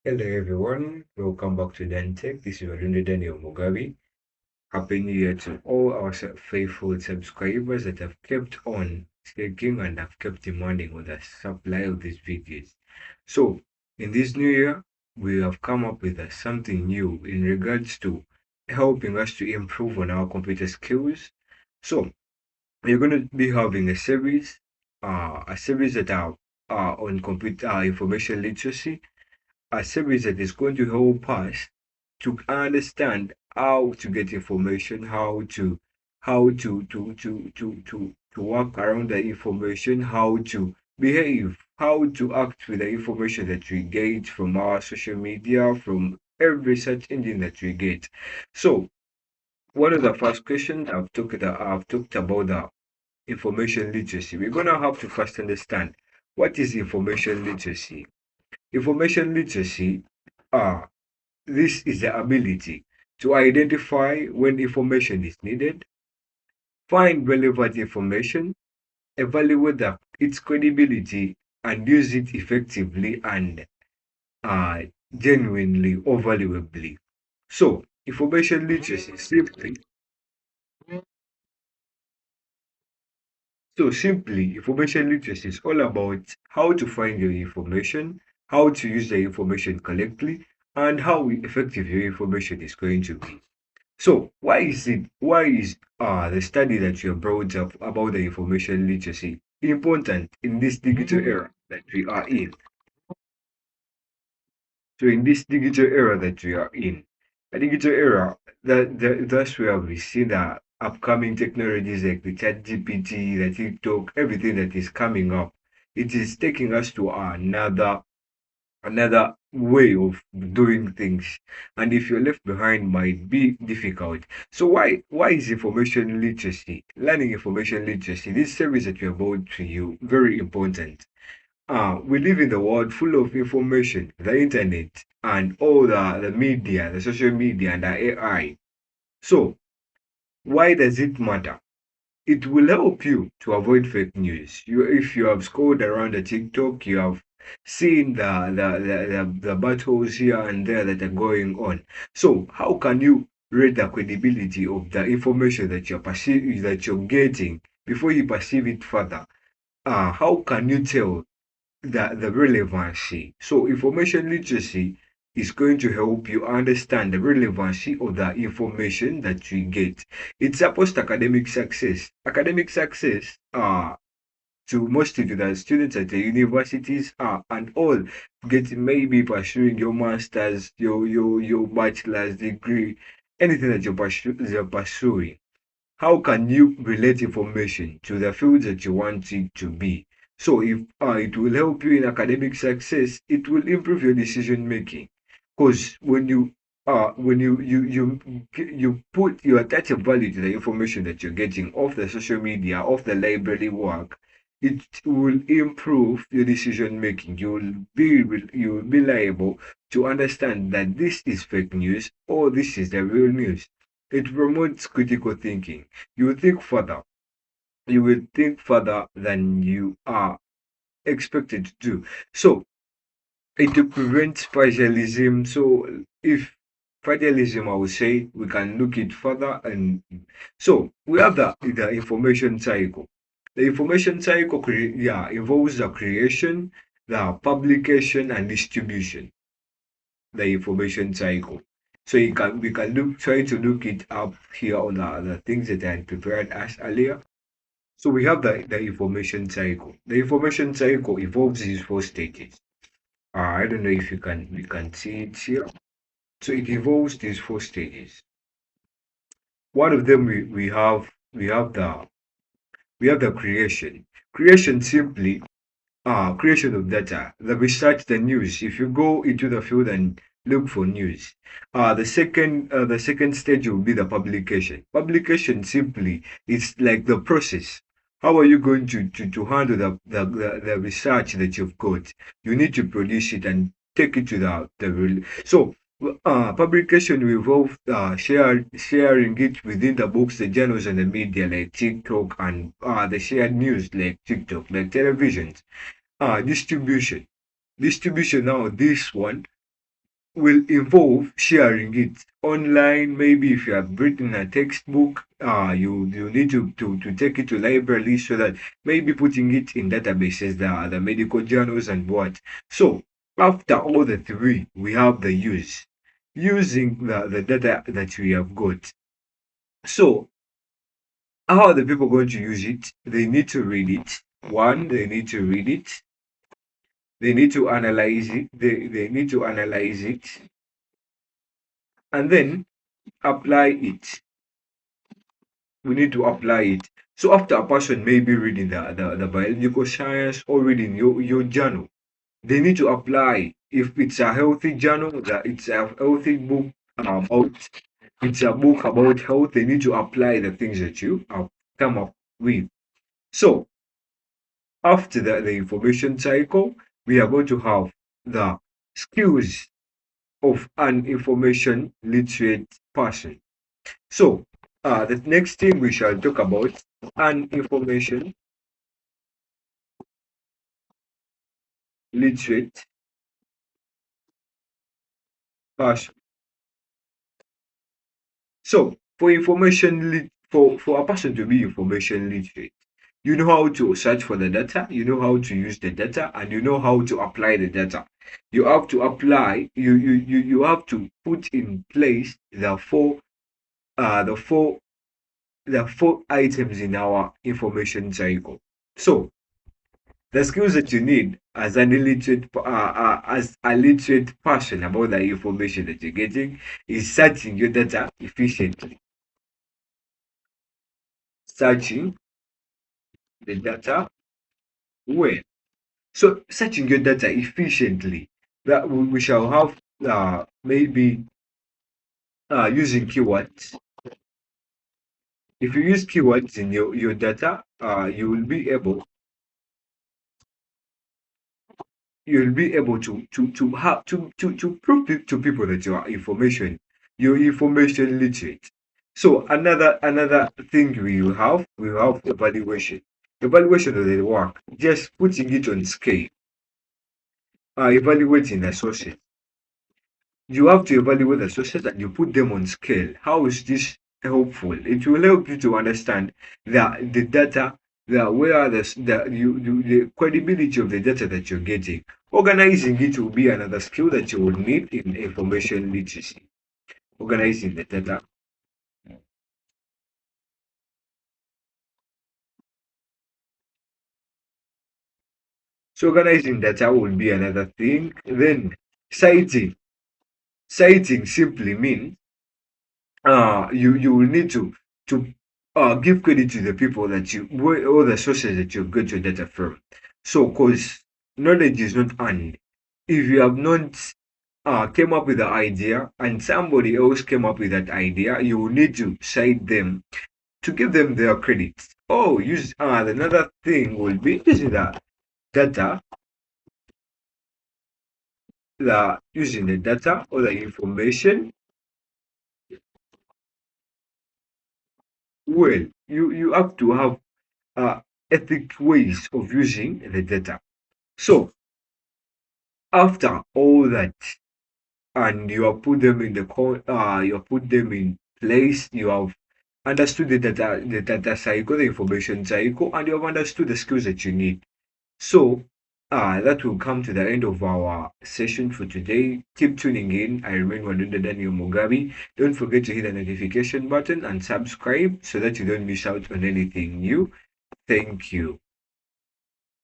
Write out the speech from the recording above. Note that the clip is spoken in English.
Hello everyone, welcome back to Dantech. This is Walunde Daniel Mugabe. Happy New Year to all our faithful subscribers that have kept on sticking and have kept demanding on the supply of these videos. So, in this new year, we have come up with something new in regards to helping us to improve on our computer skills. So, we're going to be having a series that are on computer information literacy, a series that is going to help us to understand how to get information, how to work around the information, how to behave, how to act with the information that we get from our social media, from every search engine that we get. So one of the first questions I've talked about the information literacy. We're gonna have to first understand what is information literacy. Information literacy this is the ability to identify when information is needed, find relevant information, evaluate its credibility, and use it effectively and uh, genuinely or valuably. So, information literacy simply, information literacy is all about how to find your information, how to use the information correctly, and how effective your information is going to be. So why is the study that you brought up about the information literacy important in this digital era that we are in? So in this digital era that we are in, a digital era that's where we see the upcoming technologies like the chat GPT, the TikTok, everything that is coming up. It is taking us to another way of doing things, and if you're left behind might be difficult. So why is information literacy, learning information literacy, this service that we're about to you, very important? We live in the world full of information, the internet and all the media, the social media and the AI. So why does it matter? It will help you to avoid fake news. If you have scrolled around the TikTok, you have seen the battles here and there that are going on. So how can you rate the credibility of the information that you're getting before you perceive it further? How can you tell the relevancy? So information literacy is going to help you understand the relevancy of the information that you get. It supports academic success. Academic success to most of the students at the universities and all get maybe pursuing your masters, your bachelor's degree, anything that you're pursuing. How can you relate information to the field that you want it to be? So if it will help you in academic success, it will improve your decision making. Because when you put you attach a value to the information that you're getting off the social media, off the library work, it will improve your decision making. You will be liable to understand that this is fake news or this is the real news. It promotes critical thinking. You will think further. You will think further than you are expected to do. So it will prevent partialism. So if partialism, I would say we can look it further. And so we have the information cycle. The information cycle involves the creation, the publication, and distribution. The information cycle. So we can try to look it up here on the things that I had prepared as earlier. So we have the information cycle. The information cycle involves these four stages. I don't know if you can see it here. So it involves these four stages. One of them we have the creation. Creation simply creation of data, the research, the news. If you go into the field and look for news, the second stage will be the publication. Publication simply is like the process. How are you going to handle the research that you've got? You need to produce it and take it to the real. So publication will involve sharing it within the books, the journals, and the media like TikTok, and the shared news like TikTok, like televisions. Distribution. Distribution now, this one, will involve sharing it online. Maybe if you have written a textbook, you need to take it to library so that maybe putting it in databases, the medical journals and what. So after all the three, we have the use. Using the data that we have got. So how are the people going to use it? They need to read it. One, they need to read it. They need to analyze it. They need to analyze it and then apply it. We need to apply it. So after a person may be reading the biological science or reading your journal, they need to apply. If it's a healthy journal, that it's a healthy book about, it's a book about health, they need to apply the things that you have come up with. So after the information cycle, we are going to have the skills of an information literate person. So, the next thing we shall talk about an information literate person. So, for a person to be information literate, you know how to search for the data, you know how to use the data, and you know how to apply the data. You have to apply. You have to put in place the four the four items in our information cycle. So the skills that you need as a literate person about the information that you're getting is searching your data efficiently. Searching the data well. So searching your data efficiently. That we shall have maybe using keywords. If you use keywords in your data, you'll be able to prove it to people that you're information literate. So another thing we will have evaluation of the work, just putting it on scale. Evaluating the sources, you have to evaluate the sources and you put them on scale. How is this helpful? It will help you to understand the data, the credibility of the data that you're getting. Organizing it will be another skill that you will need in information literacy. Organizing the data. So organizing data will be another thing. Then citing. Citing simply means you will need to give credit to the people that all the sources that you get your data from. So because knowledge is not earned. If you have not came up with the idea and somebody else came up with that idea, you will need to cite them to give them their credit. Oh, use another thing will be using the data, the using the data or the information well. You have to have ethic ways of using the data. So after all that, and you have put them in you have put them in place, you have understood the data cycle, the information cycle, and you have understood the skills that you need. So that will come to the end of our session for today. Keep tuning in. I remain Wadunda Daniel Mugabe. Don't forget to hit the notification button and subscribe so that you don't miss out on anything new. Thank you.